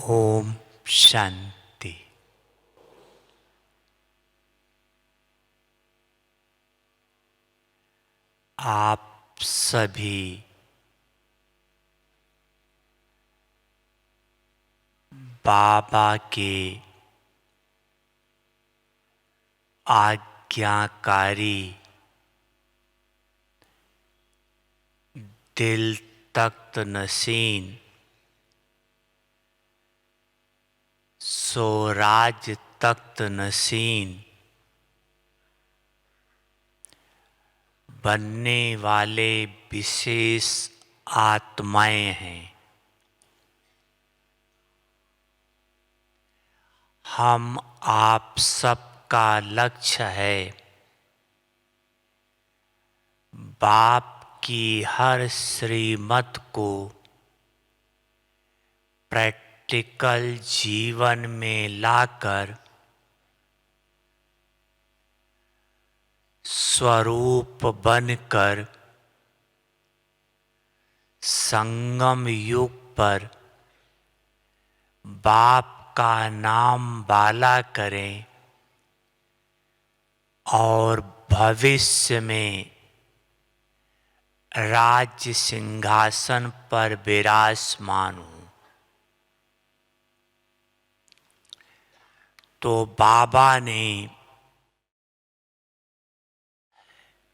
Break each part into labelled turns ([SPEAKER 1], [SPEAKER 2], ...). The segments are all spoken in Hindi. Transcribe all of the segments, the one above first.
[SPEAKER 1] ओम शांति। आप सभी बाबा के आज्ञाकारी दिल तख्त नशीन स्वराज तख्त नशीन बनने वाले विशेष आत्माएं हैं। हम आप सबका लक्ष्य है बाप की हर श्रीमत को प्रैक्टिकल जीवन में लाकर स्वरूप बनकर संगम युग पर बाप का नाम बाला करें और भविष्य में राज्य सिंहासन पर विराजमान हूं। तो बाबा ने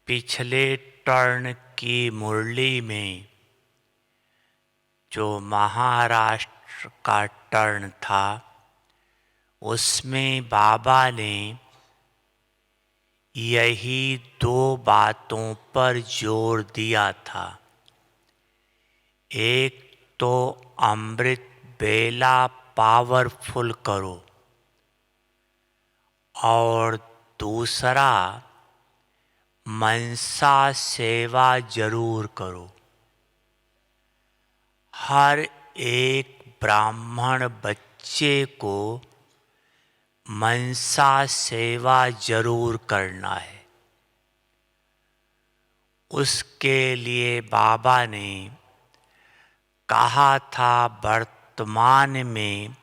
[SPEAKER 1] पिछले टर्न की मुरली में जो महाराष्ट्र का टर्न था उसमें बाबा ने यही दो बातों पर जोर दिया था। एक तो अमृत बेला पावरफुल करो और दूसरा मनसा सेवा जरूर करो। हर एक ब्राह्मण बच्चे को मनसा सेवा जरूर करना है। उसके लिए बाबा ने कहा था वर्तमान में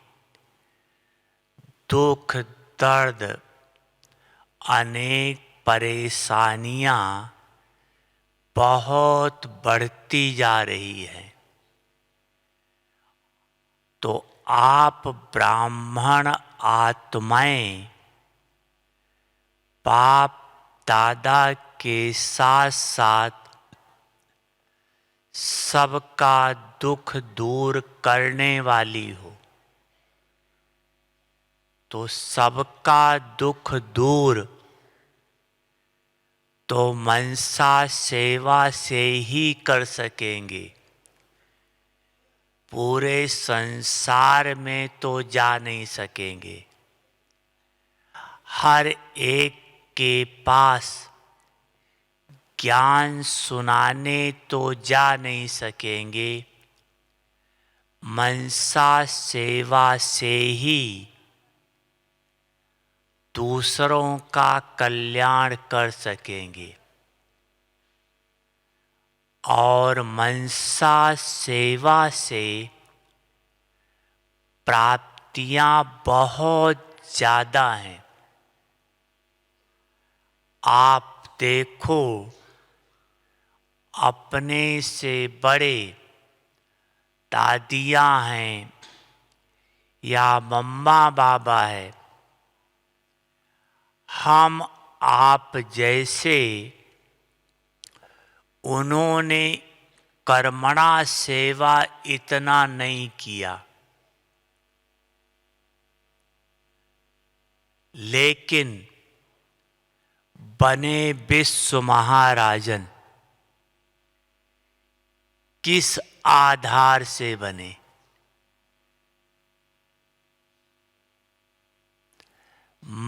[SPEAKER 1] दुख दर्द अनेक परेशानियां बहुत बढ़ती जा रही है। तो आप ब्राह्मण आत्माएं बाप दादा के साथ साथ सबका दुख दूर करने वाली हो। तो सबका दुख दूर तो मनसा सेवा से ही कर सकेंगे। पूरे संसार में तो जा नहीं सकेंगे। हर एक के पास ज्ञान सुनाने तो जा नहीं सकेंगे। मनसा सेवा से ही दूसरों का कल्याण कर सकेंगे। और मनसा सेवा से प्राप्तियां बहुत ज्यादा हैं। आप देखो अपने से बड़े दादियाँ हैं या मम्मा बाबा है, हम आप जैसे उन्होंने कर्मणा सेवा इतना नहीं किया, लेकिन बने विश्व महाराजन किस आधार से बने?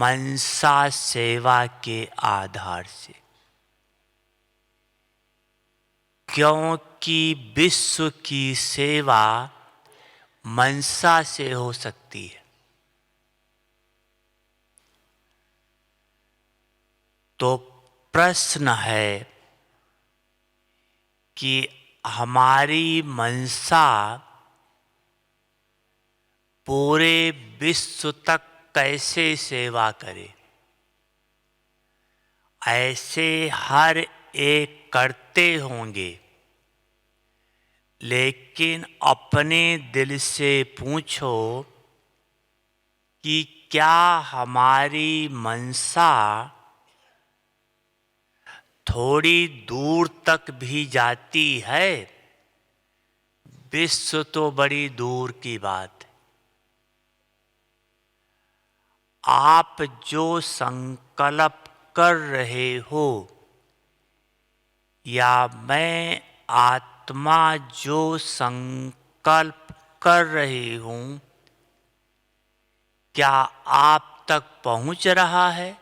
[SPEAKER 1] मनसा सेवा के आधार से। क्योंकि विश्व की सेवा मनसा से हो सकती है। तो प्रश्न है कि हमारी मनसा पूरे विश्व तक कैसे सेवा करे। ऐसे हर एक करते होंगे, लेकिन अपने दिल से पूछो कि क्या हमारी मनसा थोड़ी दूर तक भी जाती है। विश्व तो बड़ी दूर की बात है। आप जो संकल्प कर रहे हो या मैं आत्मा जो संकल्प कर रही हूं, क्या आप तक पहुंच रहा है?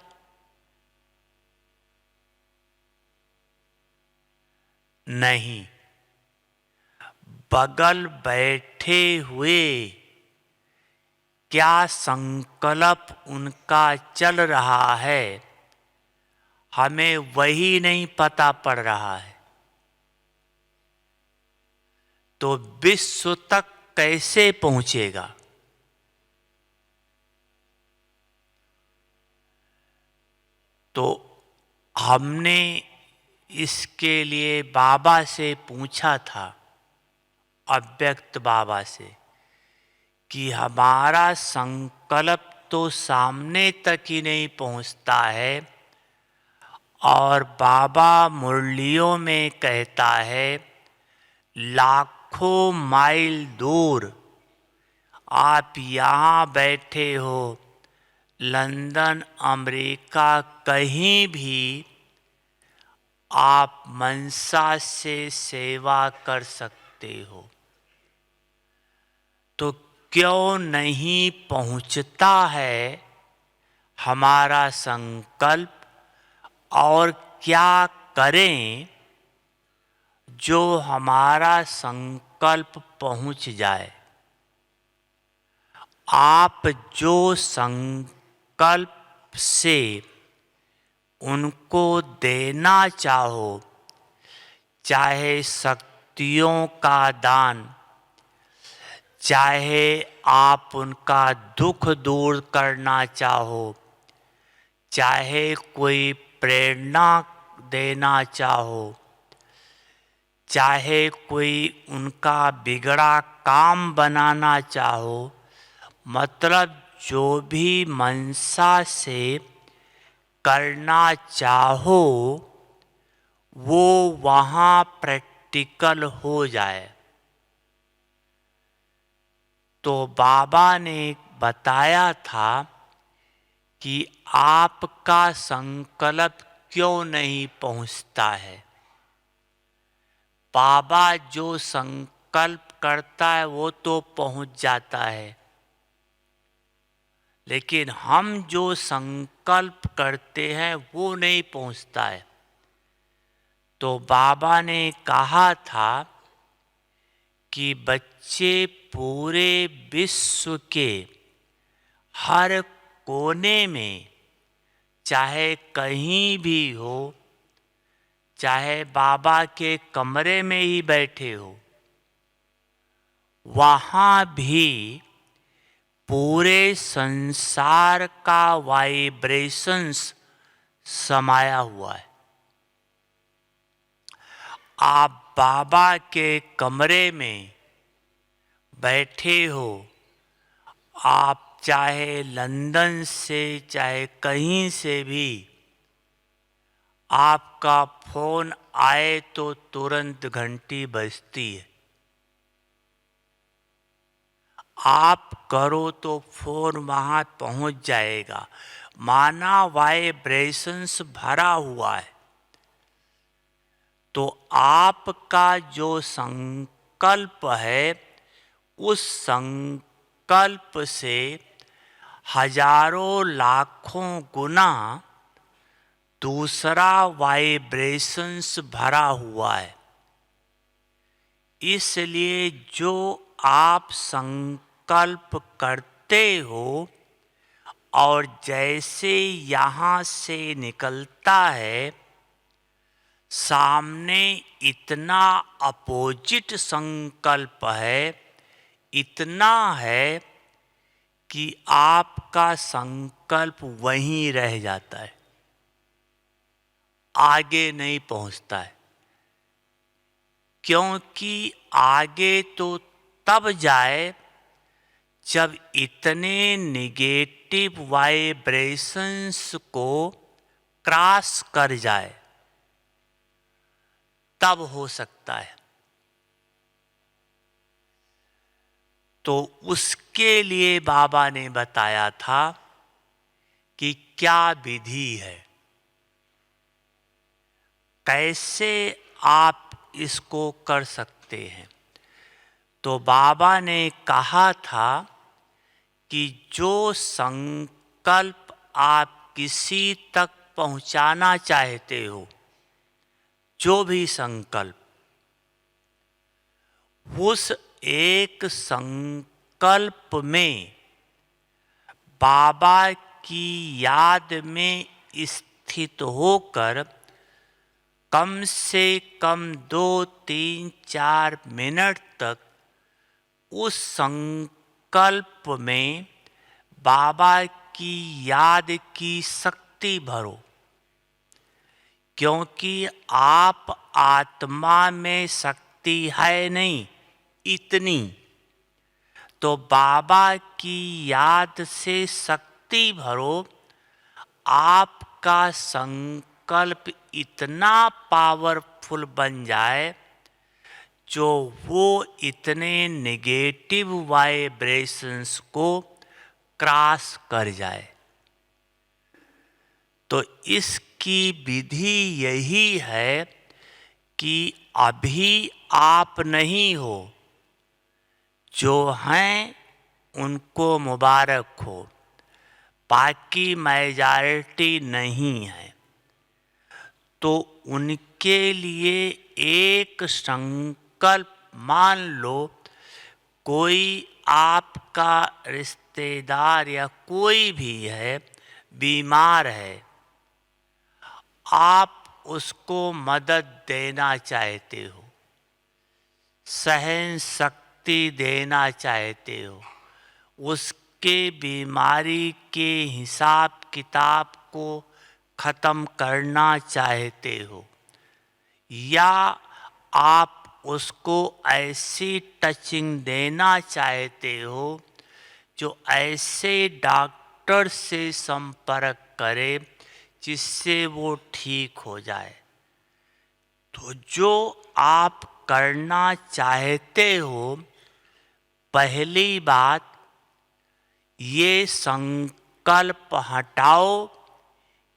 [SPEAKER 1] नहीं। बगल बैठे हुए क्या संकल्प उनका चल रहा है, हमें वही नहीं पता पड़ रहा है। तो विश्व तक कैसे पहुंचेगा? तो हमने इसके लिए बाबा से पूछा था, अव्यक्त बाबा से, कि हमारा संकल्प तो सामने तक ही नहीं पहुंचता है और बाबा मुरलियों में कहता है लाखों माइल दूर आप यहाँ बैठे हो, लंदन अमेरिका कहीं भी आप मनसा से सेवा कर सकते हो। तो क्यों नहीं पहुंचता है हमारा संकल्प, और क्या करें जो हमारा संकल्प पहुंच जाए। आप जो संकल्प से उनको देना चाहो, चाहे शक्तियों का दान, चाहे आप उनका दुख दूर करना चाहो, चाहे कोई प्रेरणा देना चाहो, चाहे कोई उनका बिगड़ा काम बनाना चाहो, मतलब जो भी मनसा से करना चाहो वो वहाँ प्रैक्टिकल हो जाए। तो बाबा ने बताया था कि आपका संकल्प क्यों नहीं पहुंचता है। बाबा जो संकल्प करता है वो तो पहुंच जाता है, लेकिन हम जो संकल्प करते हैं वो नहीं पहुंचता है। तो बाबा ने कहा था कि बच्चे पूरे विश्व के हर कोने में, चाहे कहीं भी हो, चाहे बाबा के कमरे में ही बैठे हो, वहाँ भी पूरे संसार का वाइब्रेशंस समाया हुआ है। आप बाबा के कमरे में बैठे हो, आप चाहे लंदन से चाहे कहीं से भी आपका फोन आए तो तुरंत घंटी बजती है। आप करो तो फोन वहां पहुंच जाएगा, माना वाइब्रेशंस भरा हुआ है। तो आपका जो संकल्प है उस संकल्प से हजारों लाखों गुना दूसरा वाइब्रेशंस भरा हुआ है। इसलिए जो आप संकल्प करते हो और जैसे यहाँ से निकलता है, सामने इतना अपोजिट संकल्प है, इतना है कि आपका संकल्प वहीं रह जाता है, आगे नहीं पहुंचता है। क्योंकि आगे तो तब जाए जब इतने निगेटिव वाइब्रेशंस को क्रॉस कर जाए, तब हो सकता है। तो उसके लिए बाबा ने बताया था कि क्या विधि है, कैसे आप इसको कर सकते हैं। तो बाबा ने कहा था कि जो संकल्प आप किसी तक पहुंचाना चाहते हो, जो भी संकल्प, उस एक संकल्प में बाबा की याद में स्थित होकर कम से कम 2-3-4 मिनट तक उस संकल्प में बाबा की याद की शक्ति भरो। क्योंकि आप आत्मा में शक्ति है नहीं इतनी, तो बाबा की याद से शक्ति भरो। आपका संकल्प इतना पावरफुल बन जाए जो वो इतने नेगेटिव वाइब्रेशंस को क्रॉस कर जाए। तो इसकी विधि यही है कि अभी आप नहीं हो, जो हैं उनको मुबारक हो, बाकी मेजॉरिटी नहीं है। तो उनके लिए एक संकल्प मान लो, कोई आपका रिश्तेदार या कोई भी है बीमार है, आप उसको मदद देना चाहते हो, सहन शक्ति देना चाहते हो, उसके बीमारी के हिसाब किताब को ख़त्म करना चाहते हो, या आप उसको ऐसी टचिंग देना चाहते हो जो ऐसे डॉक्टर से संपर्क करे जिससे वो ठीक हो जाए। तो जो आप करना चाहते हो, पहली बात ये संकल्प हटाओ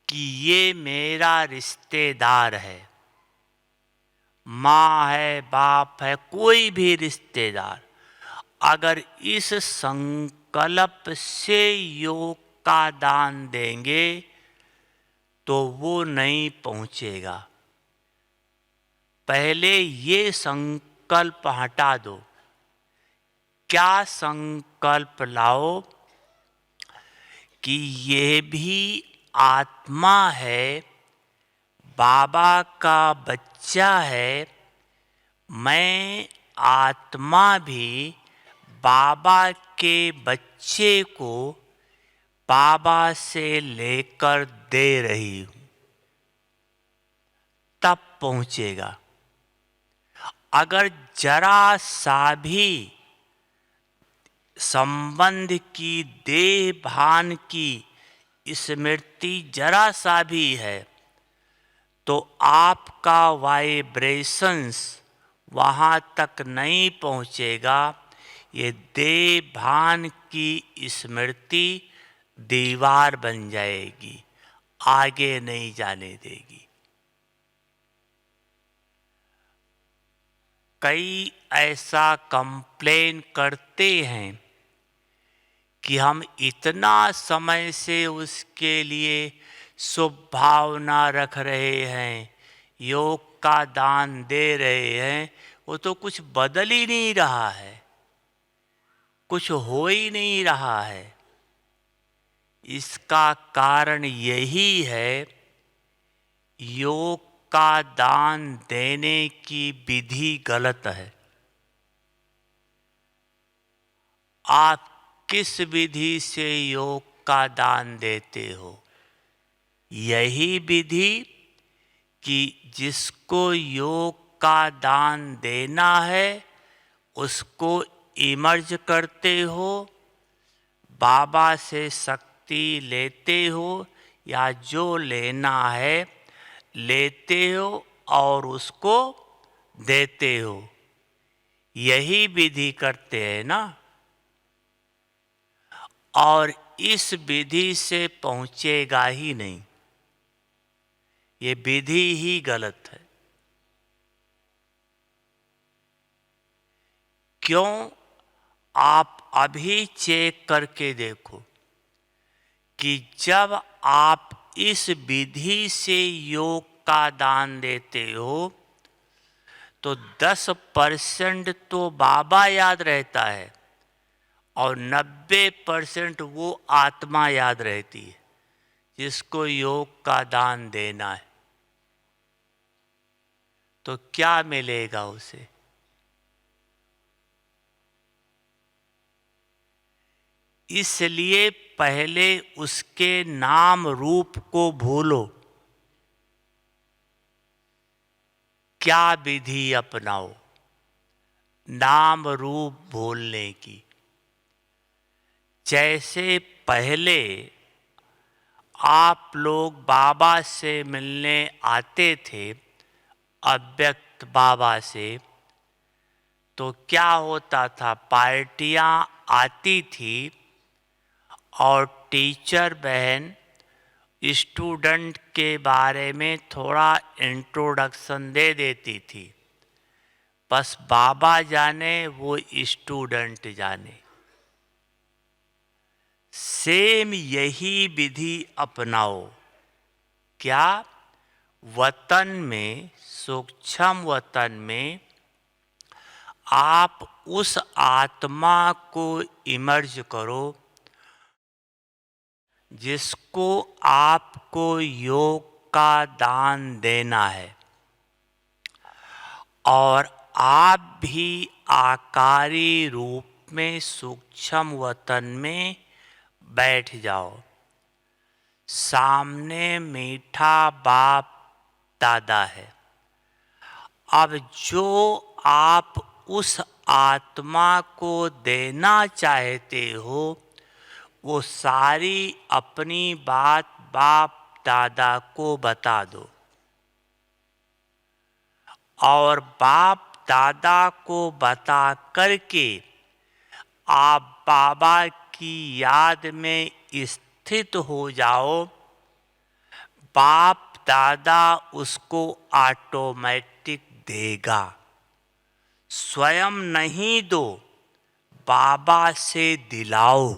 [SPEAKER 1] कि ये मेरा रिश्तेदार है, माँ है, बाप है, कोई भी रिश्तेदार। अगर इस संकल्प से योग का दान देंगे तो वो नहीं पहुंचेगा। पहले ये संकल्प हटा दो। क्या संकल्प लाओ कि ये भी आत्मा है, बाबा का बच्चा है, मैं आत्मा भी बाबा के बच्चे को बाबा से लेकर दे रही हूं, तब पहुंचेगा। अगर जरा सा भी संबंध की, देह भान की स्मृति जरा सा भी है, तो आपका वाइब्रेशंस वहाँ तक नहीं पहुँचेगा। ये देह भान की स्मृति दीवार बन जाएगी, आगे नहीं जाने देगी। कई ऐसा कंप्लेन करते हैं कि हम इतना समय से उसके लिए शुभ भावना रख रहे हैं, योग का दान दे रहे हैं, वो तो कुछ बदल ही नहीं रहा है, कुछ हो ही नहीं रहा है। इसका कारण यही है, योग का दान देने की विधि गलत है। आप किस विधि से योग का दान देते हो? यही विधि कि जिसको योग का दान देना है उसको इमर्ज करते हो, बाबा से शक्ति लेते हो या जो लेना है लेते हो और उसको देते हो। यही विधि करते हैं ना। और इस विधि से पहुंचेगा ही नहीं, ये विधि ही गलत है। क्यों? आप अभी चेक करके देखो कि जब आप इस विधि से योग का दान देते हो तो 10% तो बाबा याद रहता है और 90% वो आत्मा याद रहती है जिसको योग का दान देना है। तो क्या मिलेगा उसे? इसलिए पहले उसके नाम रूप को भूलो। क्या विधि अपनाओ? नाम रूप भूलने की। जैसे पहले आप लोग बाबा से मिलने आते थे, अव्यक्त बाबा से, तो क्या होता था? पार्टियां आती थी और टीचर बहन स्टूडेंट के बारे में थोड़ा इंट्रोडक्शन दे देती थी। बस बाबा जाने, वो स्टूडेंट जाने। सेम यही विधि अपनाओ। क्या? वतन में, सूक्ष्म वतन में आप उस आत्मा को इमर्ज करो जिसको आपको योग का दान देना है, और आप भी आकारी रूप में सूक्ष्म वतन में बैठ जाओ। सामने मीठा बाप दादा है। अब जो आप उस आत्मा को देना चाहते हो वो सारी अपनी बात बाप दादा को बता दो, और बाप दादा को बता करके आप बाबा की याद में स्थित हो जाओ। बाप दादा उसको ऑटोमेटिक देगा। स्वयं नहीं दो, बाबा से दिलाओ।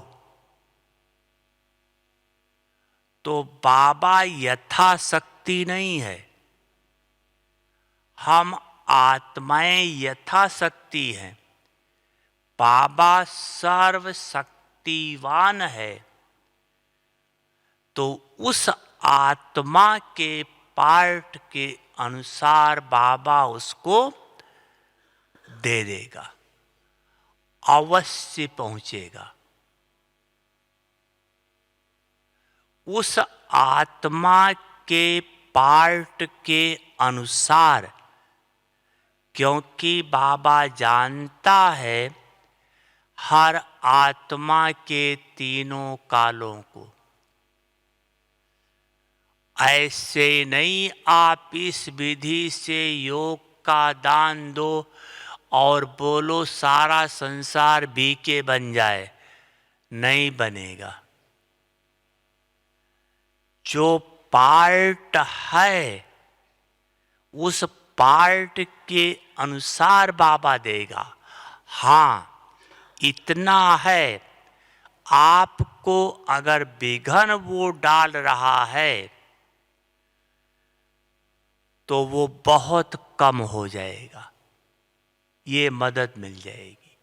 [SPEAKER 1] तो बाबा यथाशक्ति नहीं है, हम आत्माएं यथाशक्ति हैं। बाबा सर्वशक्तिवान है। तो उस आत्मा के पार्ट के अनुसार बाबा उसको दे देगा, अवश्य पहुंचेगा। उस आत्मा के पार्ट के अनुसार, क्योंकि बाबा जानता है हर आत्मा के तीनों कालों को। ऐसे नहीं आप इस विधि से योग का दान दो और बोलो सारा संसार बीके बन जाए, नहीं बनेगा। जो पार्ट है उस पार्ट के अनुसार बाबा देगा। हाँ, इतना है, आपको अगर विघन वो डाल रहा है तो वो बहुत कम हो जाएगा, ये मदद मिल जाएगी।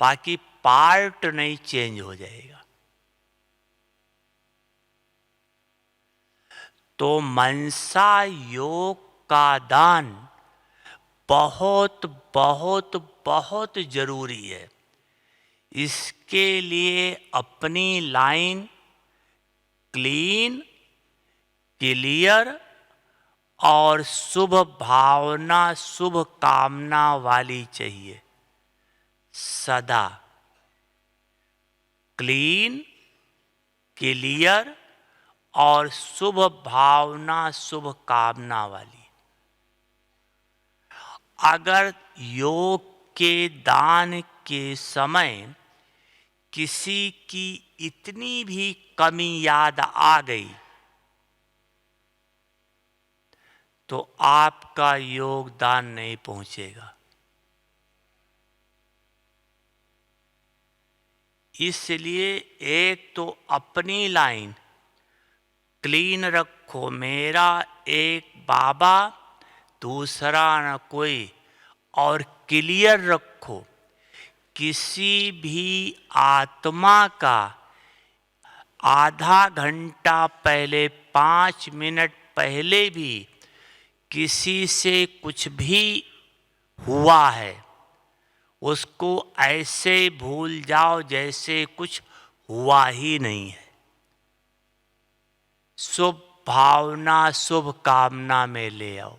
[SPEAKER 1] बाकी पार्ट नहीं चेंज हो जाएगा। तो मनसा योग का दान बहुत बहुत बहुत जरूरी है। इसके लिए अपनी लाइन क्लीन, क्लियर और शुभ भावना, शुभ कामना वाली चाहिए। सदा क्लीन, क्लियर और शुभ भावना, शुभ कामना वाली। अगर योग के दान के समय किसी की इतनी भी कमी याद आ गई तो आपका योगदान नहीं पहुंचेगा। इसलिए एक तो अपनी लाइन क्लीन रखो, मेरा एक बाबा दूसरा न कोई, और क्लियर रखो। किसी भी आत्मा का आधा घंटा पहले, 5 मिनट पहले भी किसी से कुछ भी हुआ है, उसको ऐसे भूल जाओ जैसे कुछ हुआ ही नहीं है। शुभ भावना, शुभ कामना में ले आओ।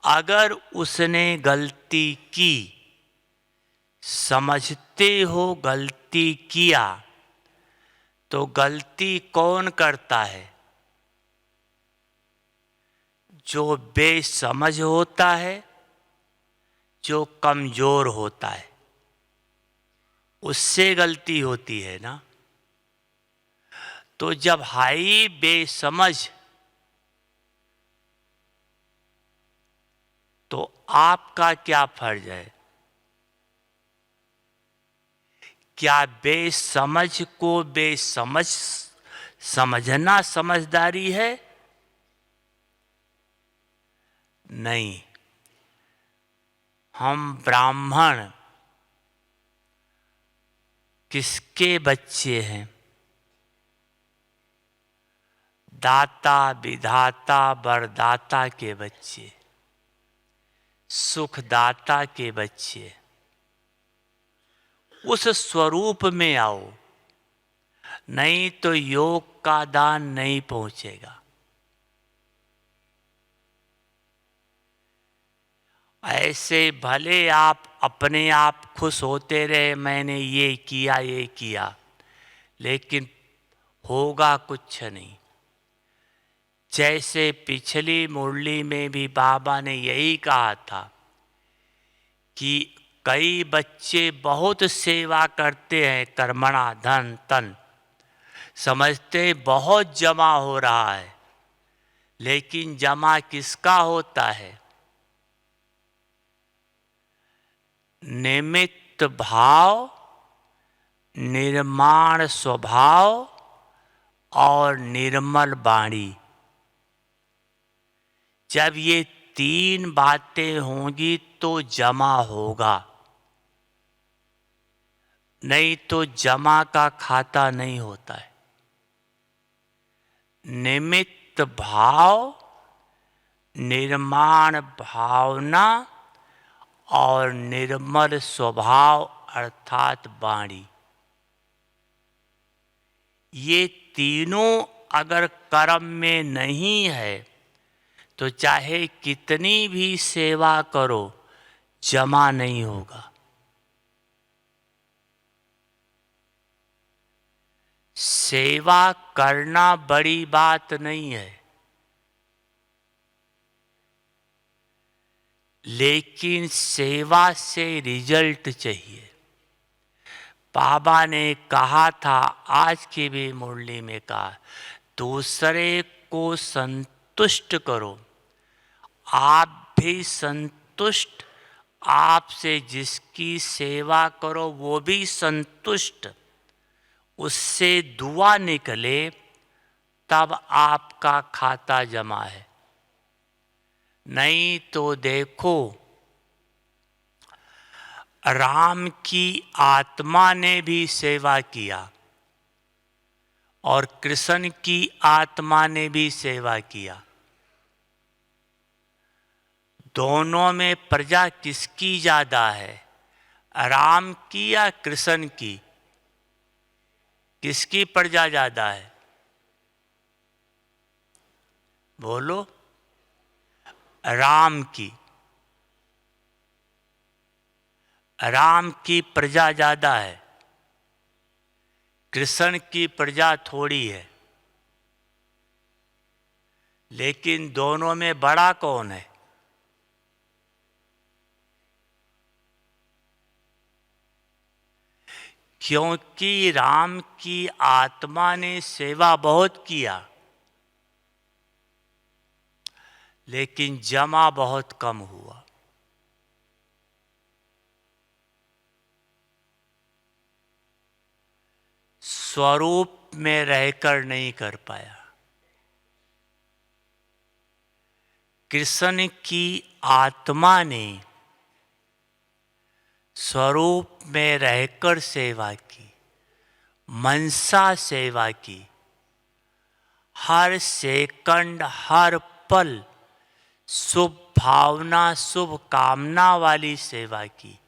[SPEAKER 1] अगर उसने गलती की, समझते हो गलती किया, तो गलती कौन करता है? जो बेसमझ होता है, जो कमजोर होता है, उससे गलती होती है ना। तो जब हाई बेसमझ, तो आपका क्या फर्ज है? क्या बेसमझ को बेसमझ समझना समझदारी है? नहीं। हम ब्राह्मण किसके बच्चे हैं? दाता, विधाता, वरदाता के बच्चे, सुखदाता के बच्चे। उस स्वरूप में आओ, नहीं तो योग का दान नहीं पहुंचेगा। ऐसे भले आप अपने आप खुश होते रहे, मैंने ये किया, लेकिन होगा कुछ नहीं। जैसे पिछली मुरली में भी बाबा ने यही कहा था कि कई बच्चे बहुत सेवा करते हैं, कर्मणा धन तन, समझते बहुत जमा हो रहा है, लेकिन जमा किसका होता है? निमित्त भाव, निर्माण स्वभाव और निर्मल वाणी। जब ये 3 बातें होंगी तो जमा होगा, नहीं तो जमा का खाता नहीं होता है। निमित्त भाव, निर्माण भावना और निर्मल स्वभाव अर्थात वाणी, ये तीनों अगर कर्म में नहीं है तो चाहे कितनी भी सेवा करो, जमा नहीं होगा। सेवा करना बड़ी बात नहीं है, लेकिन सेवा से रिजल्ट चाहिए। बाबा ने कहा था, आज की भी मुरली में कहा, दूसरे को संतुष्ट करो, आप भी संतुष्ट, आपसे जिसकी सेवा करो वो भी संतुष्ट, उससे दुआ निकले, तब आपका खाता जमा है। नहीं तो देखो, राम की आत्मा ने भी सेवा किया और कृष्ण की आत्मा ने भी सेवा किया। दोनों में प्रजा किसकी ज्यादा है? राम की या कृष्ण की? किसकी प्रजा ज्यादा है? बोलो। राम की। राम की प्रजा ज्यादा है, कृष्ण की प्रजा थोड़ी है। लेकिन दोनों में बड़ा कौन है? क्योंकि राम की आत्मा ने सेवा बहुत किया, लेकिन जमा बहुत कम हुआ। स्वरूप में रहकर नहीं कर पाया। कृष्ण की आत्मा ने स्वरूप में रहकर सेवा की, मनसा सेवा की, हर सेकंड हर पल शुभ भावना शुभ कामना वाली सेवा की।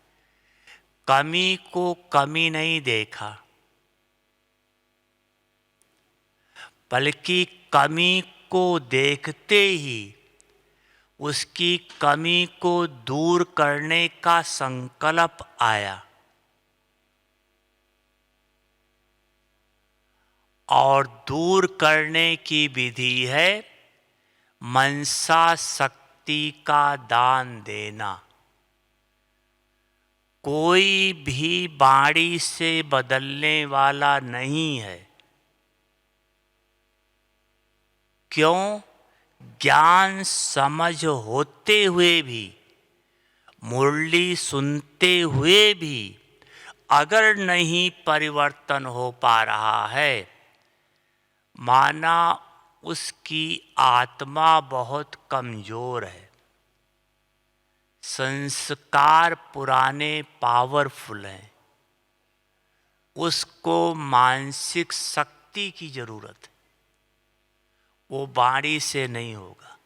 [SPEAKER 1] कमी को कमी नहीं देखा, बल्कि कमी को देखते ही उसकी कमी को दूर करने का संकल्प आया। और दूर करने की विधि है मनसा शक्ति का दान देना। कोई भी बाणी से बदलने वाला नहीं है। क्यों? ज्ञान समझ होते हुए भी, मुरली सुनते हुए भी अगर नहीं परिवर्तन हो पा रहा है, माना उसकी आत्मा बहुत कमजोर है। संस्कार पुराने पावरफुल हैं, उसको मानसिक शक्ति की जरूरत है। वो बाणी से नहीं होगा,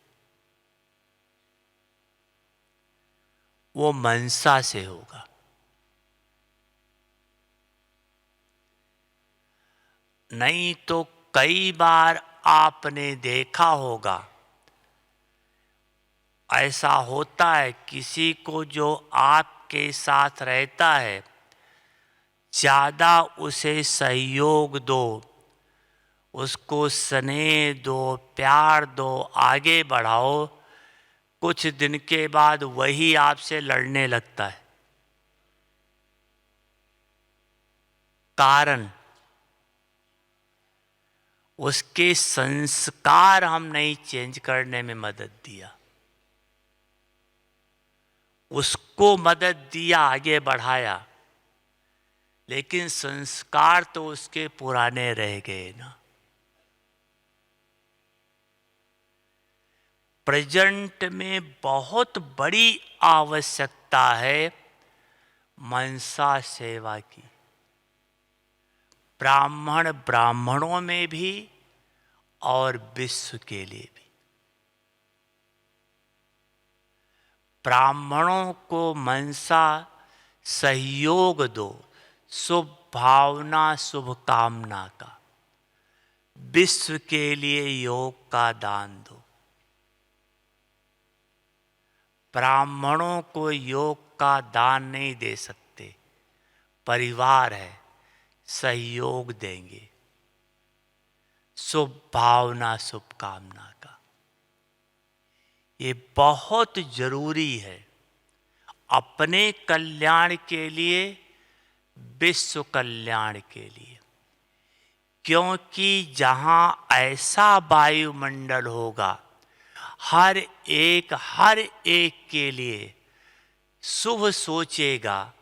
[SPEAKER 1] वो मनसा से होगा। नहीं तो कई बार आपने देखा होगा, ऐसा होता है किसी को जो आपके साथ रहता है, ज़्यादा उसे सहयोग दो, उसको स्नेह दो, प्यार दो, आगे बढ़ाओ, कुछ दिन के बाद वही आपसे लड़ने लगता है। कारण उसके संस्कार हम नहीं चेंज करने में मदद दिया। उसको मदद दिया, आगे बढ़ाया, लेकिन संस्कार तो उसके पुराने रह गए ना। प्रेजेंट में बहुत बड़ी आवश्यकता है मनसा सेवा की। ब्राह्मणों में भी और विश्व के लिए भी। ब्राह्मणों को मनसा सहयोग दो, शुभ भावना शुभ कामना का। विश्व के लिए योग का दान दो। ब्राह्मणों को योग का दान नहीं दे सकते, परिवार है, सहयोग देंगे, शुभ भावना शुभ कामना का। ये बहुत जरूरी है अपने कल्याण के लिए, विश्व कल्याण के लिए। क्योंकि जहां ऐसा वायुमंडल होगा हर एक के लिए शुभ सोचेगा,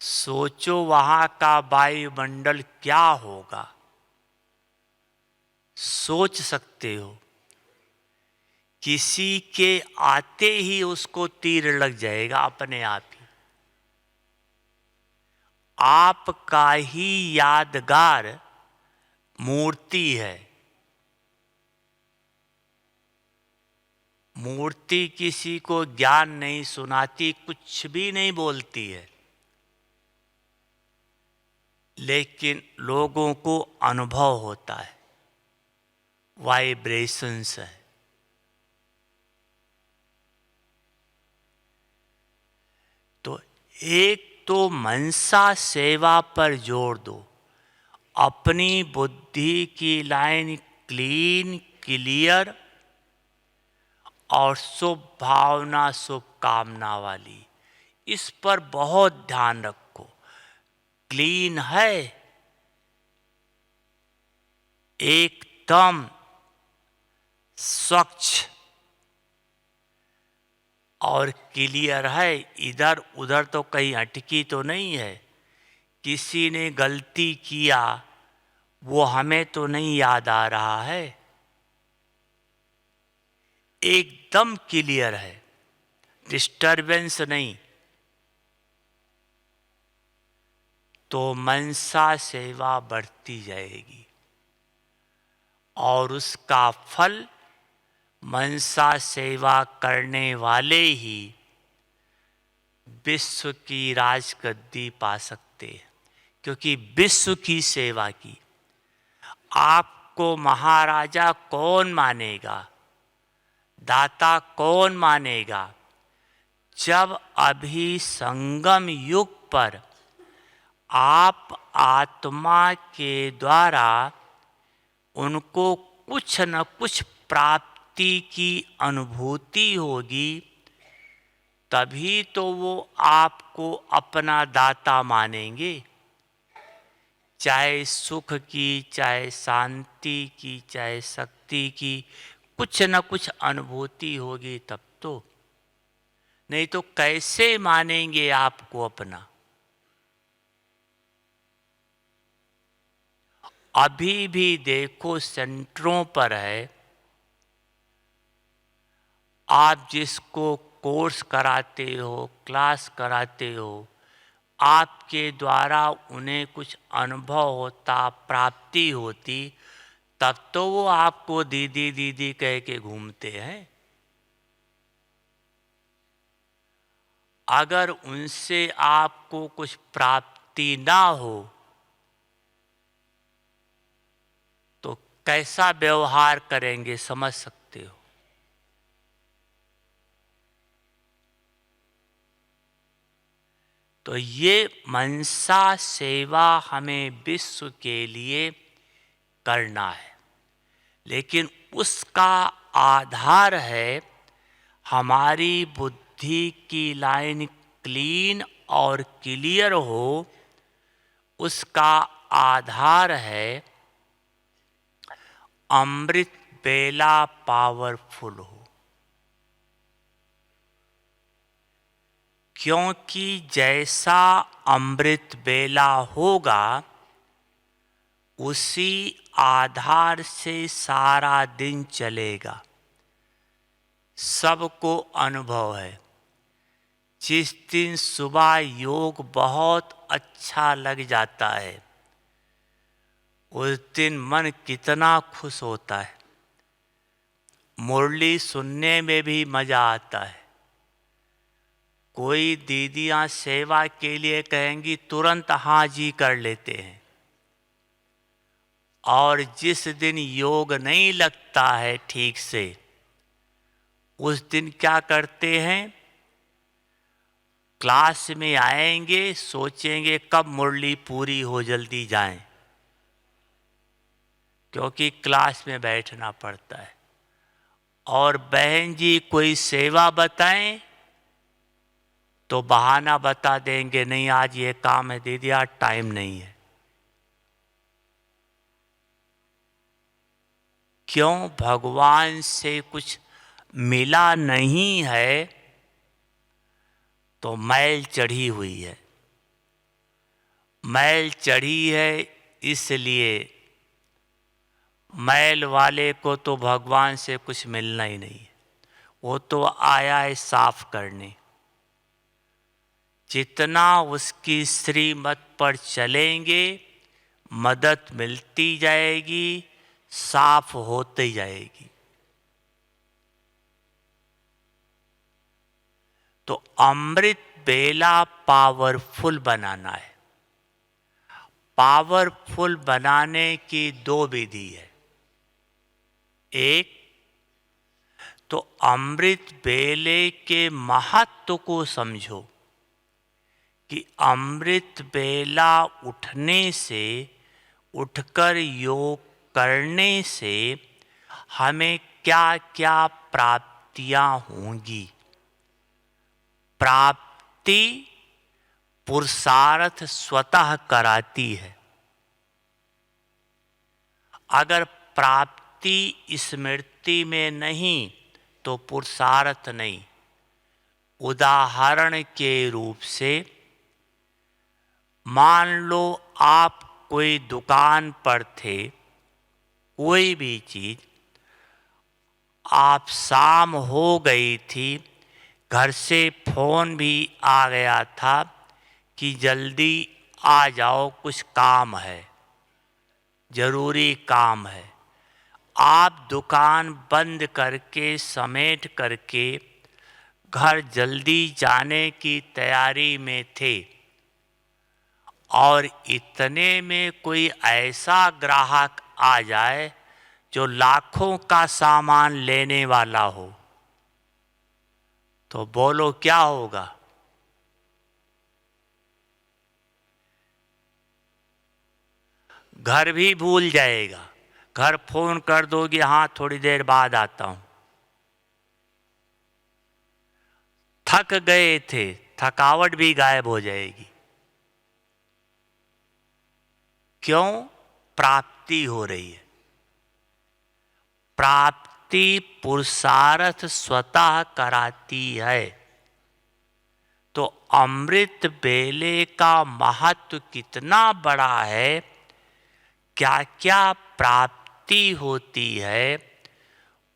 [SPEAKER 1] सोचो वहां का वायुमंडल क्या होगा। सोच सकते हो, किसी के आते ही उसको तीर लग जाएगा अपने आप ही। आपका ही यादगार मूर्ति है। मूर्ति किसी को ज्ञान नहीं सुनाती, कुछ भी नहीं बोलती है, लेकिन लोगों को अनुभव होता है, वाइब्रेशंस है। तो एक तो मनसा सेवा पर जोर दो, अपनी बुद्धि की लाइन क्लीन, क्लियर और शुभ भावना, शुभ कामना वाली, इस पर बहुत ध्यान रखो। क्लीन है, एकदम स्वच्छ और क्लियर है, इधर उधर तो कहीं अटकी तो नहीं है, किसी ने गलती किया वो हमें तो नहीं याद आ रहा है, एकदम क्लियर है, डिस्टरबेंस नहीं। तो मनसा सेवा बढ़ती जाएगी और उसका फल मनसा सेवा करने वाले ही विश्व की राजगद्दी पा सकते हैं। क्योंकि विश्व की सेवा की, आपको महाराजा कौन मानेगा, दाता कौन मानेगा, जब अभी संगम युग पर आप आत्मा के द्वारा उनको कुछ न कुछ प्राप्ति की अनुभूति होगी, तभी तो वो आपको अपना दाता मानेंगे। चाहे सुख की, चाहे शांति की, चाहे शक्ति की, कुछ न कुछ अनुभूति होगी तब तो, नहीं तो कैसे मानेंगे आपको अपना। अभी भी देखो सेंटरों पर है, आप जिसको कोर्स कराते हो, क्लास कराते हो, आपके द्वारा उन्हें कुछ अनुभव होता, प्राप्ति होती, तब तो वो आपको दीदी दीदी कह के घूमते हैं। अगर उनसे आपको कुछ प्राप्ति ना हो तो कैसा व्यवहार करेंगे, समझ सकते हो। तो ये मनसा सेवा हमें विश्व के लिए करना है, लेकिन उसका आधार है हमारी बुद्धि की लाइन क्लीन और क्लियर हो। उसका आधार है अमृत बेला पावरफुल हो। क्योंकि जैसा अमृत बेला होगा उसी आधार से सारा दिन चलेगा। सबको अनुभव है, जिस दिन सुबह योग बहुत अच्छा लग जाता है उस दिन मन कितना खुश होता है, मुरली सुनने में भी मजा आता है। कोई दीदियां सेवा के लिए कहेंगी तुरंत हाँ जी कर लेते हैं, और जिस दिन योग नहीं लगता है ठीक से उस दिन क्या करते हैं, क्लास में आएंगे सोचेंगे कब मुरली पूरी हो जल्दी जाएं, क्योंकि क्लास में बैठना पड़ता है। और बहन जी कोई सेवा बताएं तो बहाना बता देंगे, नहीं आज ये काम है दीदी, आज टाइम नहीं है। क्यों? भगवान से कुछ मिला नहीं है तो मैल चढ़ी हुई है। मैल चढ़ी है इसलिए मैल वाले को तो भगवान से कुछ मिलना ही नहीं है, वो तो आया है साफ करने। जितना उसकी श्रीमत पर चलेंगे मदद मिलती जाएगी, साफ होती जाएगी। तो अमृत बेला पावरफुल बनाना है। पावरफुल बनाने की दो विधि है। एक तो अमृत बेले के महत्व को समझो कि अमृत बेला उठने से, उठकर योग करने से हमें क्या क्या प्राप्तियां होंगी। प्राप्ति पुरुषार्थ स्वतः कराती है। अगर प्राप्ति स्मृति में नहीं तो पुरुषार्थ नहीं। उदाहरण के रूप से मान लो आप कोई दुकान पर थे, कोई भी चीज, आप शाम हो गई थी, घर से फोन भी आ गया था कि जल्दी आ जाओ, कुछ काम है, जरूरी काम है। आप दुकान बंद करके समेट करके घर जल्दी जाने की तैयारी में थे और इतने में कोई ऐसा ग्राहक आ जाए जो लाखों का सामान लेने वाला हो, तो बोलो क्या होगा? घर भी भूल जाएगा। घर फोन कर दोगे, हाँ थोड़ी देर बाद आता हूं। थक गए थे, थकावट भी गायब हो जाएगी। क्यों? प्राप्ति हो रही है। प्राप्ति पुरुषार्थ स्वतः कराती है। तो अमृत बेले का महत्व कितना बड़ा है, क्या क्या प्राप्ति होती है,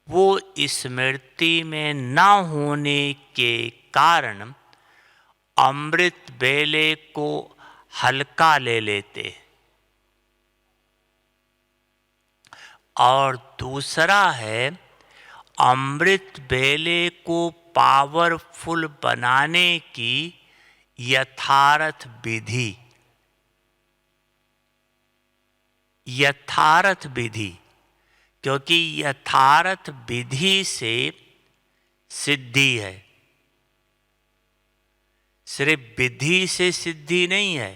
[SPEAKER 1] वो स्मृति में न होने के कारण अमृत बेले को हल्का ले लेते हैं। और दूसरा है अमृत बेले को पावरफुल बनाने की यथार्थ विधि। यथार्थ विधि, क्योंकि यथार्थ विधि से सिद्धि है। सिर्फ विधि से सिद्धि नहीं है,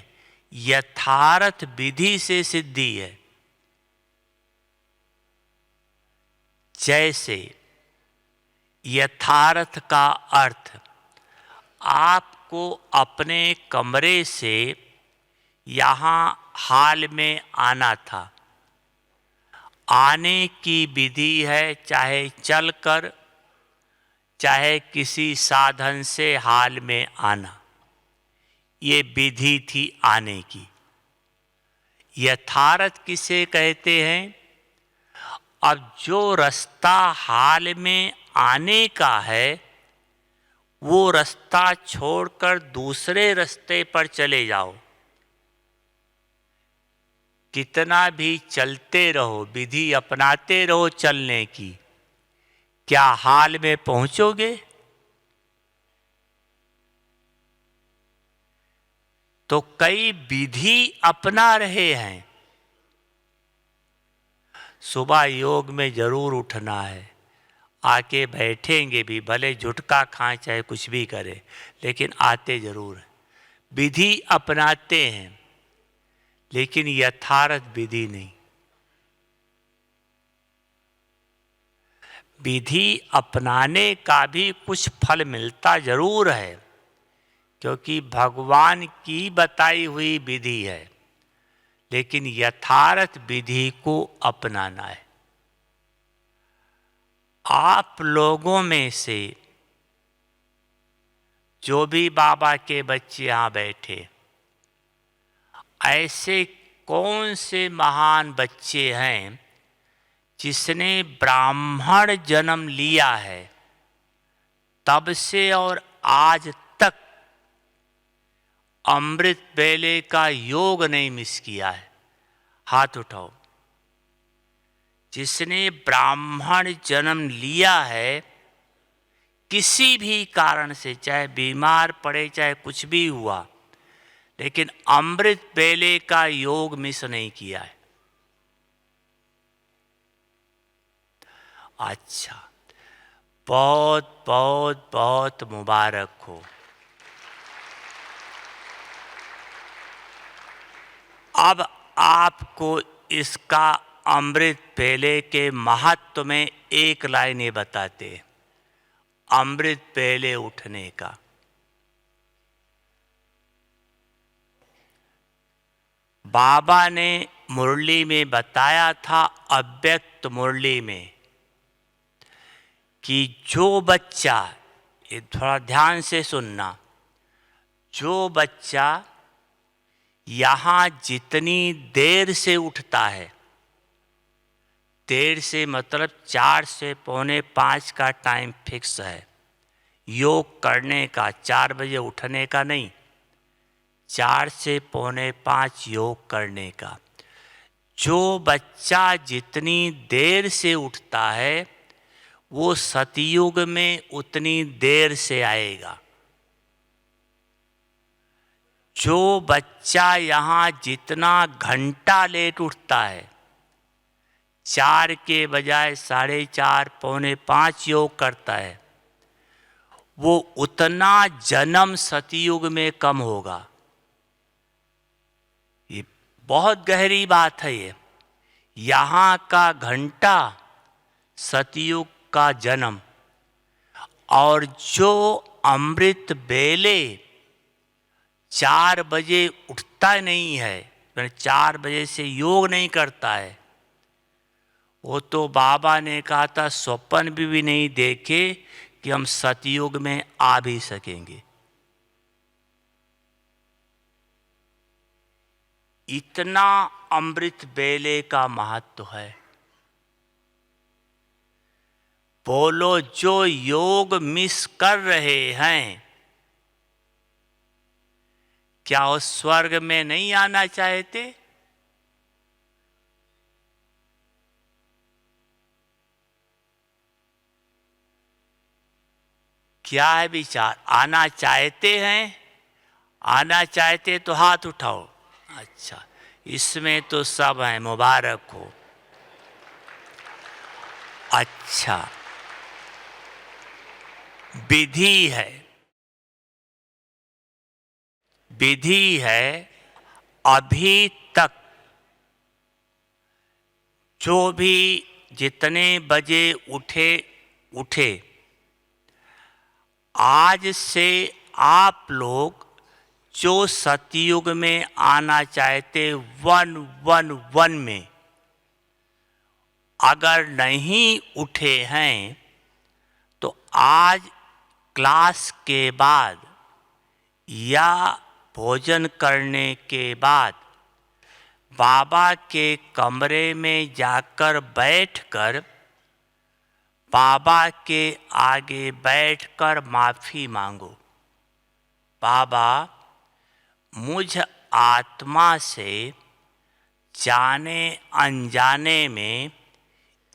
[SPEAKER 1] यथार्थ विधि से सिद्धि है। जैसे यथार्थ का अर्थ, आपको अपने कमरे से यहाँ हाल में आना था। आने की विधि है चाहे चलकर, चाहे किसी साधन से हाल में आना, ये विधि थी आने की। यथार्थ किसे कहते हैं? अब जो रास्ता हाल में आने का है, वो रास्ता छोड़कर दूसरे रास्ते पर चले जाओ। कितना भी चलते रहो, विधि अपनाते रहो चलने की, क्या हाल में पहुंचोगे? तो कई विधि अपना रहे हैं। सुबह योग में जरूर उठना है, आके बैठेंगे भी, भले झुटका खाएं चाहे कुछ भी करें, लेकिन आते जरूर हैं। विधि अपनाते हैं, लेकिन यथार्थ विधि नहीं। विधि अपनाने का भी कुछ फल मिलता जरूर है, क्योंकि भगवान की बताई हुई विधि है, लेकिन यथार्थ विधि को अपनाना है। आप लोगों में से जो भी बाबा के बच्चे यहाँ बैठे, ऐसे कौन से महान बच्चे हैं जिसने ब्राह्मण जन्म लिया है, तब से और आज तक अमृत बेले का योग नहीं मिस किया है? हाथ उठाओ। जिसने ब्राह्मण जन्म लिया है, किसी भी कारण से, चाहे बीमार पड़े चाहे कुछ भी हुआ, लेकिन अमृत बेले का योग मिस नहीं किया है। अच्छा, बहुत बहुत बहुत मुबारक हो। अब आपको इसका अमृत बेले के महत्व में एक लाइन ये बताते हैं, अमृत बेले उठने का। बाबा ने मुरली में बताया था, अव्यक्त मुरली में, कि जो बच्चा, ये थोड़ा ध्यान से सुनना, जो बच्चा यहाँ जितनी देर से उठता है, देर से मतलब 4 से पौने 5 का टाइम फिक्स है योग करने का, 4 बजे उठने का नहीं, 4 से पौने 5 योग करने का। जो बच्चा जितनी देर से उठता है वो सतयुग में उतनी देर से आएगा। जो बच्चा यहाँ जितना घंटा लेट उठता है, 4 के बजाय 4:30 पौने 5 योग करता है, वो उतना जन्म सतयुग में कम होगा। ये बहुत गहरी बात है। ये यहाँ का घंटा सतयुग का जन्म। और जो अमृत बेले 4 बजे उठता नहीं है, 4 बजे से योग नहीं करता है, वो तो बाबा ने कहा था स्वप्न भी नहीं देखे कि हम सतयुग में आ भी सकेंगे। इतना अमृत बेले का महत्व है। बोलो, जो योग मिस कर रहे हैं, क्या वो स्वर्ग में नहीं आना चाहते? क्या है विचार? आना चाहते हैं? आना चाहते तो हाथ उठाओ। अच्छा, इसमें तो सब हैं, मुबारक हो। अच्छा, विधि है, विधि है। अभी तक जो भी जितने बजे उठे, आज से आप लोग जो सतयुग में आना चाहते 111 में, अगर नहीं उठे हैं तो आज क्लास के बाद या भोजन करने के बाद बाबा के कमरे में जाकर बैठकर बाबा के आगे बैठकर माफ़ी मांगो। बाबा, मुझ आत्मा से जाने अनजाने में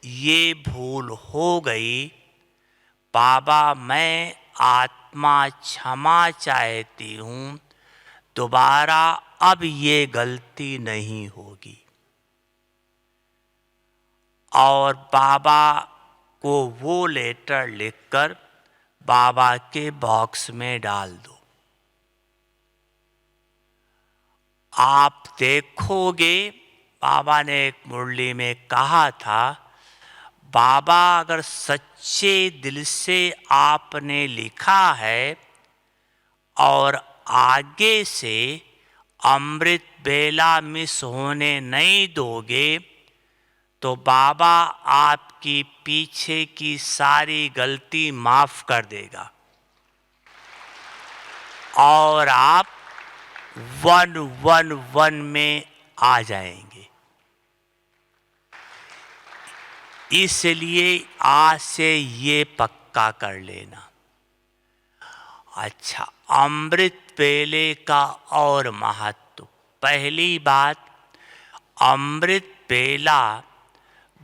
[SPEAKER 1] ये भूल हो गई। बाबा, मैं आत्मा क्षमा चाहती हूँ, दोबारा अब ये गलती नहीं होगी। और बाबा को वो लेटर लिखकर बाबा के बॉक्स में डाल दो। आप देखोगे, बाबा ने एक मुरली में कहा था, बाबा अगर सच्चे दिल से आपने लिखा है और आगे से अमृत बेला मिस होने नहीं दोगे, तो बाबा आपकी पीछे की सारी गलती माफ कर देगा और आप 111 में आ जाएंगे। इसलिए आज से ये पक्का कर लेना। अच्छा, अमृत बेले का और महत्व। पहली बात, अमृत बेला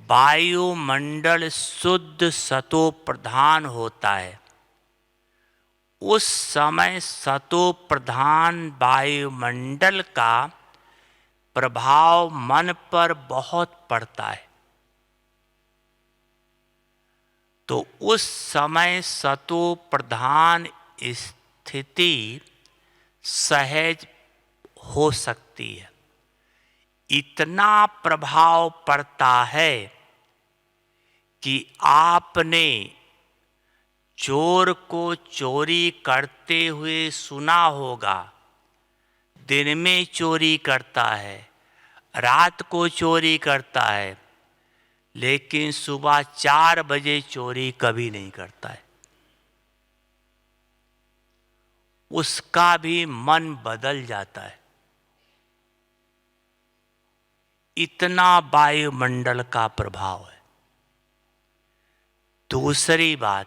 [SPEAKER 1] वायुमंडल शुद्ध सतो प्रधान होता है। उस समय सतो प्रधान वायुमंडल का प्रभाव मन पर बहुत पड़ता है। तो उस समय सतो प्रधान स्थिति सहज हो सकती है। इतना प्रभाव पड़ता है कि आपने चोर को चोरी करते हुए सुना होगा। दिन में चोरी करता है, रात को चोरी करता है, लेकिन सुबह 4 बजे चोरी कभी नहीं करता है। उसका भी मन बदल जाता है। इतना वायुमंडल का प्रभाव है। दूसरी बात,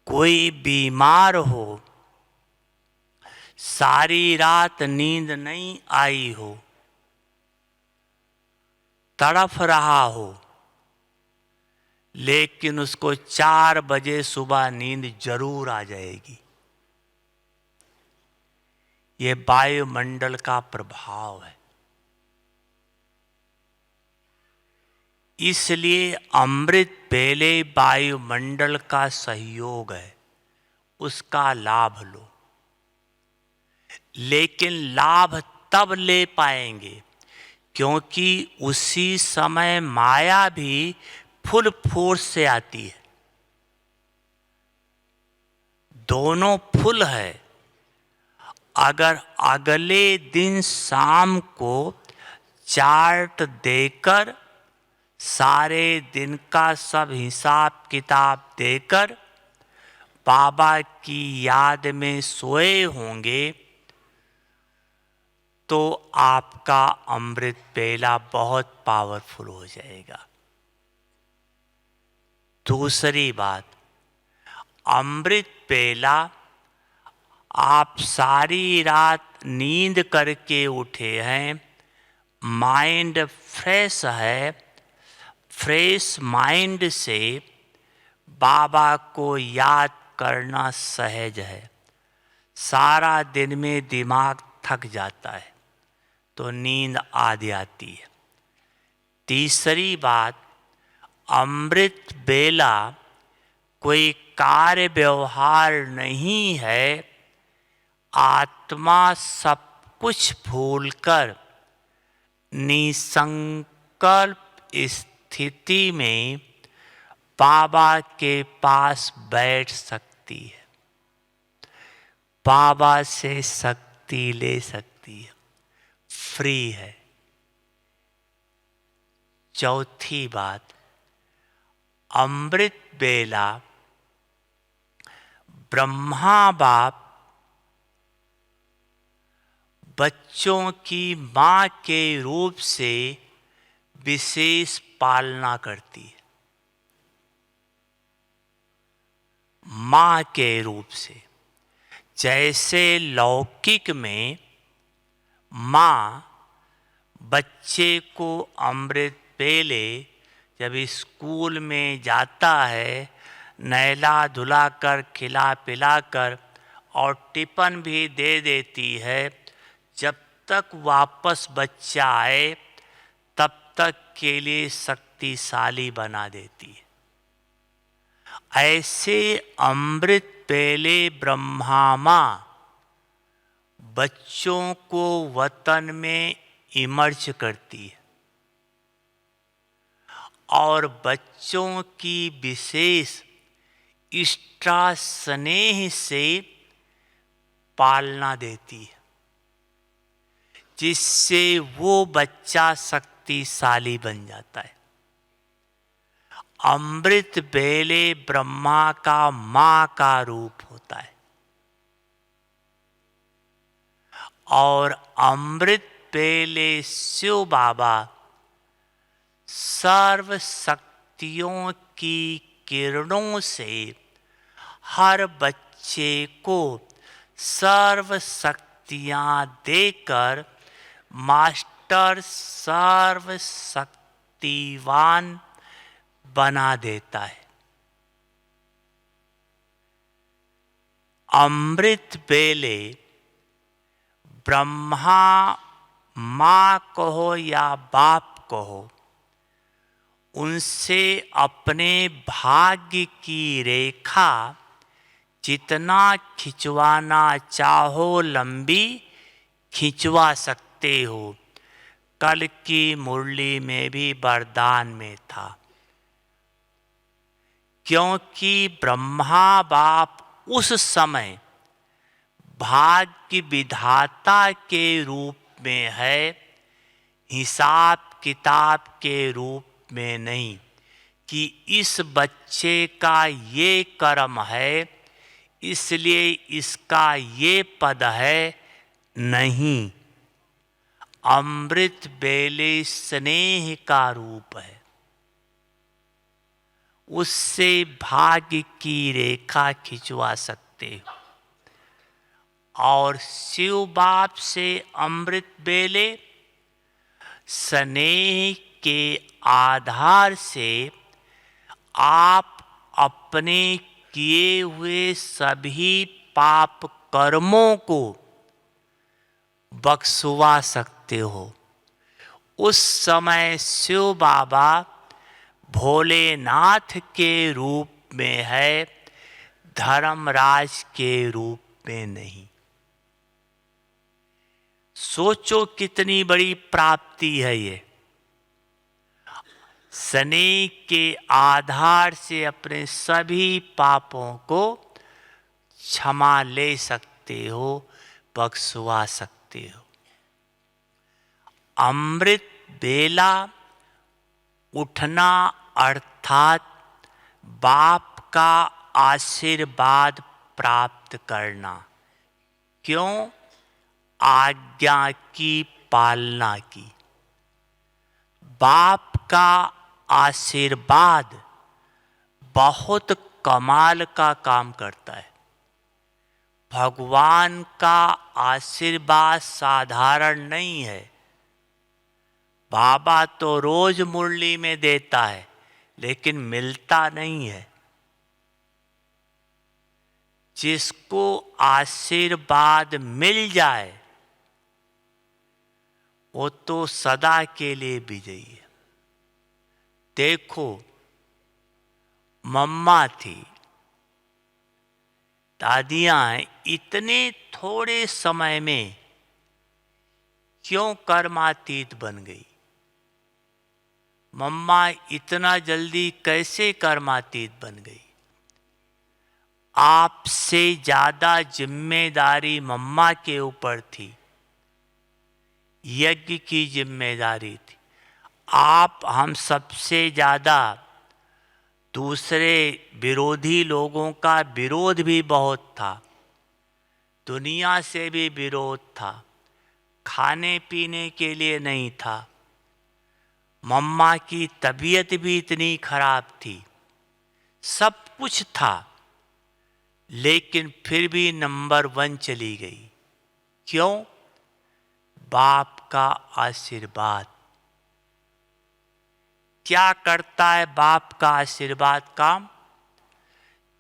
[SPEAKER 1] कोई बीमार हो, सारी रात नींद नहीं आई हो, तड़फ रहा हो, लेकिन उसको 4 बजे सुबह नींद जरूर आ जाएगी। ये वायुमंडल का प्रभाव है। इसलिए अमृत वेले वायुमंडल का सहयोग है, उसका लाभ लो। लेकिन लाभ तब ले पाएंगे क्योंकि उसी समय माया भी फुल फोर्स से आती है। दोनों फुल है। अगर अगले दिन शाम को चार्ट देकर, सारे दिन का सब हिसाब किताब देकर बाबा की याद में सोए होंगे, तो आपका अमृत वेला बहुत पावरफुल हो जाएगा। दूसरी बात, अमृत वेला आप सारी रात नींद करके उठे हैं, माइंड फ्रेश है, फ्रेश माइंड से बाबा को याद करना सहज है। सारा दिन में दिमाग थक जाता है तो नींद आ जाती है। तीसरी बात, अमृत वेला कोई कार्य व्यवहार नहीं है। आत्मा सब कुछ भूलकर निसंकल्प स्थिति में बाबा के पास बैठ सकती है, बाबा से शक्ति ले सकती है, फ्री है। चौथी बात, अमृत वेला ब्रह्मा बाप बच्चों की मां के रूप से विशेष पालना करती है। मां के रूप से, जैसे लौकिक में मां बच्चे को अमृत वेले जब स्कूल में जाता है, नहला धुला कर खिला पिला कर और टिफिन भी दे देती है, जब तक वापस बच्चा आए तब तक के लिए शक्तिशाली बना देती है। ऐसे अमृत वेले ब्रह्मा मां बच्चों को वतन में इमर्ज करती है और बच्चों की विशेष इष्टा स्नेह से पालना देती है, जिससे वो बच्चा शक्तिशाली बन जाता है। अमृत वेले ब्रह्मा का मां का रूप होता है और अमृत वेले शिव बाबा सर्व शक्तियों की किरणों से हर बच्चे को सर्व शक्तियां देकर मास्टर सर्व शक्तिवान बना देता है। अमृत बेले ब्रह्मा माँ कहो या बाप कहो, उनसे अपने भाग्य की रेखा जितना खिंचवाना चाहो लंबी खिंचवा सकते हो। कल की मुरली में भी वरदान में था, क्योंकि ब्रह्मा बाप उस समय भाग्य विधाता के रूप में है, हिसाब किताब के रूप में नहीं कि इस बच्चे का ये कर्म है इसलिए इसका ये पद है। नहीं, अमृत बेले स्नेह का रूप है, उससे भाग्य की रेखा खिंचवा सकते हो। और शिव बाप से अमृत बेले स्नेह के आधार से आप अपने किए हुए सभी पाप कर्मों को बख्शवा सकते हो। उस समय शिव बाबा भोलेनाथ के रूप में है, धर्मराज के रूप में नहीं। सोचो कितनी बड़ी प्राप्ति है ये। स्नेह के आधार से अपने सभी पापों को क्षमा ले सकते हो, बख्शवा सकते हो। अमृत बेला उठना अर्थात बाप का आशीर्वाद प्राप्त करना। क्यों? आज्ञा की पालना की। बाप का आशीर्वाद बहुत कमाल का काम करता है। भगवान का आशीर्वाद साधारण नहीं है। बाबा तो रोज मुरली में देता है लेकिन मिलता नहीं है। जिसको आशीर्वाद मिल जाए वो तो सदा के लिए विजयी है। देखो, मम्मा थी, दादियाँ इतने थोड़े समय में क्यों कर्मातीत बन गई? मम्मा इतना जल्दी कैसे कर्मातीत बन गई? आपसे ज्यादा जिम्मेदारी मम्मा के ऊपर थी, यज्ञ की जिम्मेदारी थी। आप हम सबसे ज्यादा दूसरे विरोधी लोगों का विरोध भी बहुत था, दुनिया से भी विरोध था, खाने पीने के लिए नहीं था। मम्मा की तबीयत भी इतनी खराब थी, सब कुछ था, लेकिन फिर भी नंबर 1 चली गई। क्यों? बाप का आशीर्वाद। क्या करता है बाप का आशीर्वाद काम?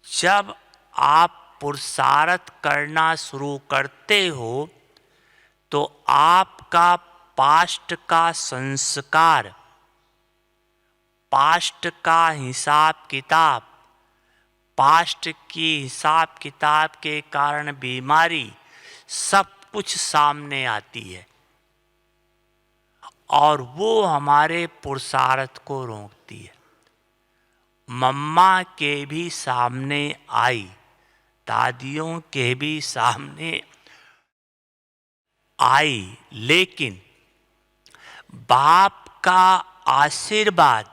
[SPEAKER 1] जब आप पुरुषार्थ करना शुरू करते हो तो आपका पास्ट का संस्कार, पास्ट का हिसाब किताब, पास्ट की हिसाब किताब के कारण बीमारी, सब कुछ सामने आती है और वो हमारे पुरुषार्थ को रोकती है। मम्मा के भी सामने आई, दादियों के भी सामने आई, लेकिन बाप का आशीर्वाद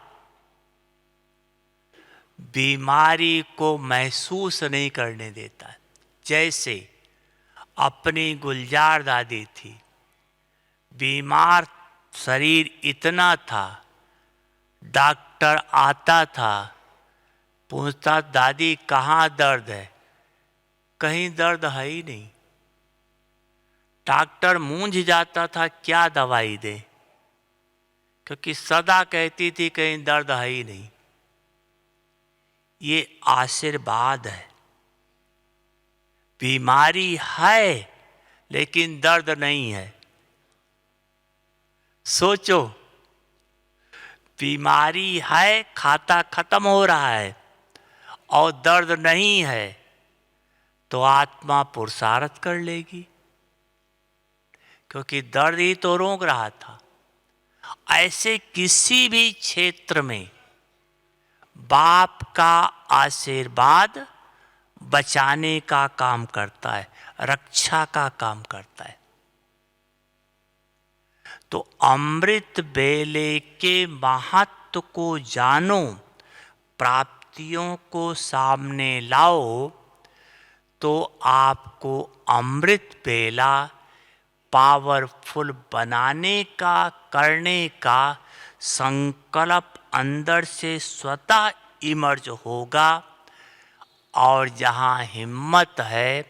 [SPEAKER 1] बीमारी को महसूस नहीं करने देता। जैसे अपनी गुलजार दादी थी, बीमार शरीर इतना था, डॉक्टर आता था, पूछता दादी कहाँ दर्द है? कहीं दर्द है ही नहीं। डॉक्टर मूंझ जाता था क्या दवाई दे, क्योंकि सदा कहती थी कहीं दर्द है ही नहीं। ये आशीर्वाद है। बीमारी है लेकिन दर्द नहीं है। सोचो, बीमारी है, खाता खत्म हो रहा है और दर्द नहीं है, तो आत्मा पुरुषार्थ कर लेगी, क्योंकि दर्द ही तो रोक रहा था। ऐसे किसी भी क्षेत्र में बाप का आशीर्वाद बचाने का काम करता है, रक्षा का काम करता है। तो अमृत बेले के महत्व को जानो, प्राप्तियों को सामने लाओ, तो आपको अमृत बेला पावरफुल बनाने का, करने का संकल्प अंदर से स्वतः इमर्ज होगा। और जहाँ हिम्मत है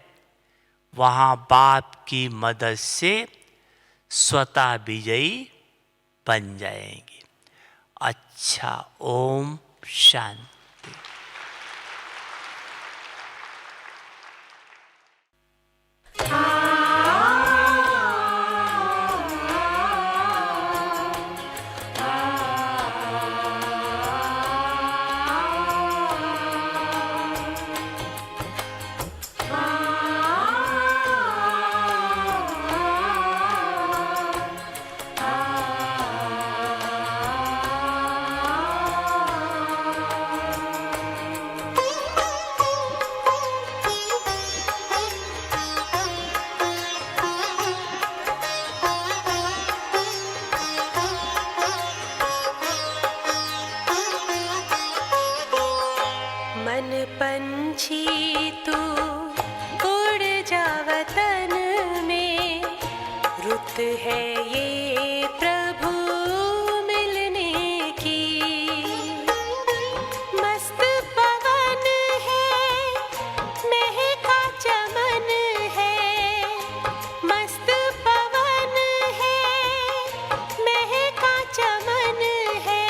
[SPEAKER 1] वहाँ बाप की मदद से स्वतः विजयी बन जाएंगे। अच्छा, ओम शांति।
[SPEAKER 2] मन पंछी तू उड़ जा वतन में, रुत है ये प्रभु मिलने की। मस्त पवन है, महका चमन है, मस्त पवन है, महका चमन है,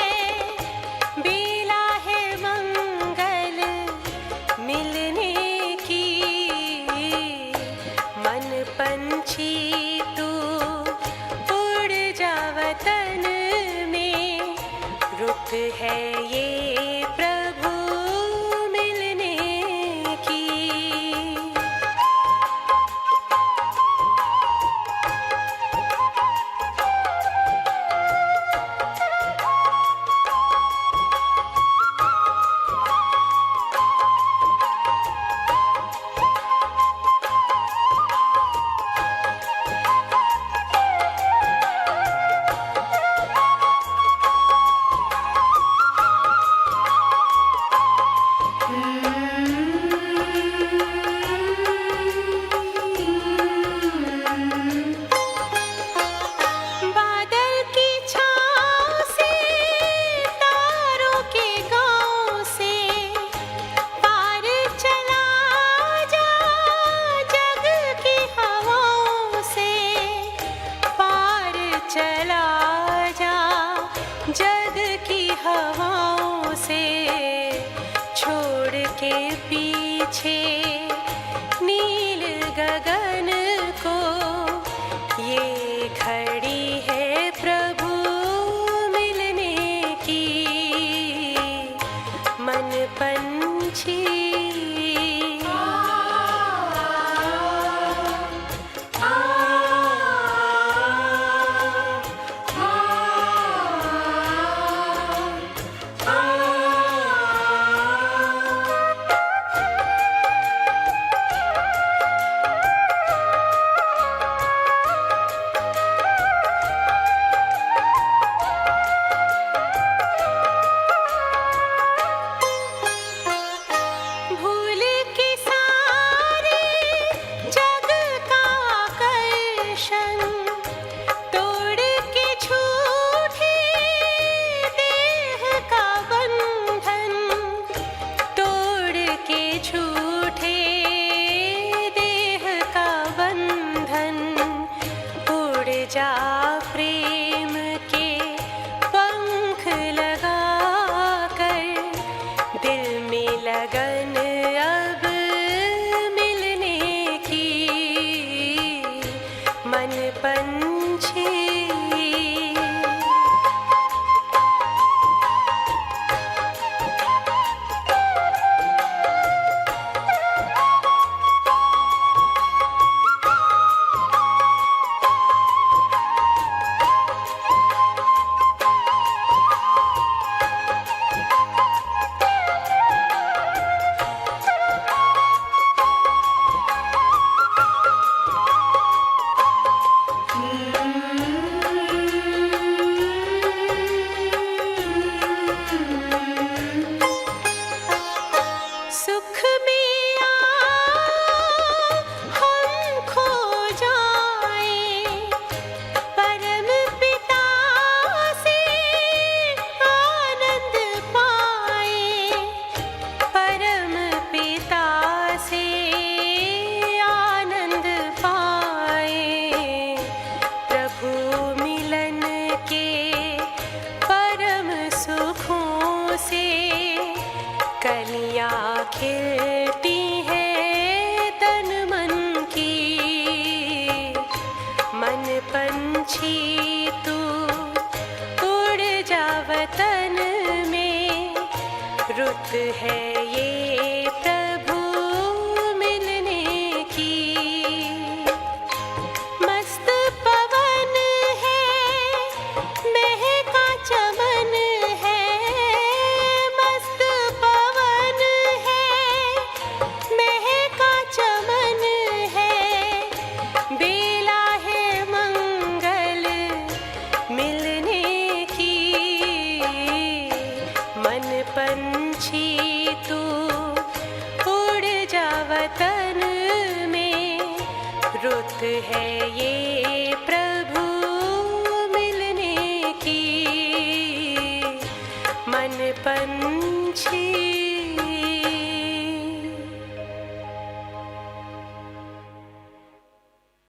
[SPEAKER 2] बेला है मंगल मिलने की। मन पंछी तू उड़ जा वतन में, रुत है ये प्रभु मिलने की। बादल की छाँव से, तारों के गाँव से, पार चला जा जग की हवाओं से, पार चला जा जग की हवाओं से। छोड़ के पीछे नील गगन को, ये घड़ी है प्रभु मिलने की। मन पंछी भूल सुख में हम खो जाए, परम पिता से आनंद पाए, परम पिता से आनंद पाए। प्रभु मिलन के परम सुखों से कलियां खिलती हैं तन मन की। मन पंछी तू उड़ जा वतन में, रुत है ये प्रभु मिलने की। मस्त पवन है, महका चमन है, मस्त पवन है, महका चमन है। बेला है मंगल मिलने की। मन पंछी तू उड़ जा वतन में, रुत है ये प्रभु मिलने की। मन पंछी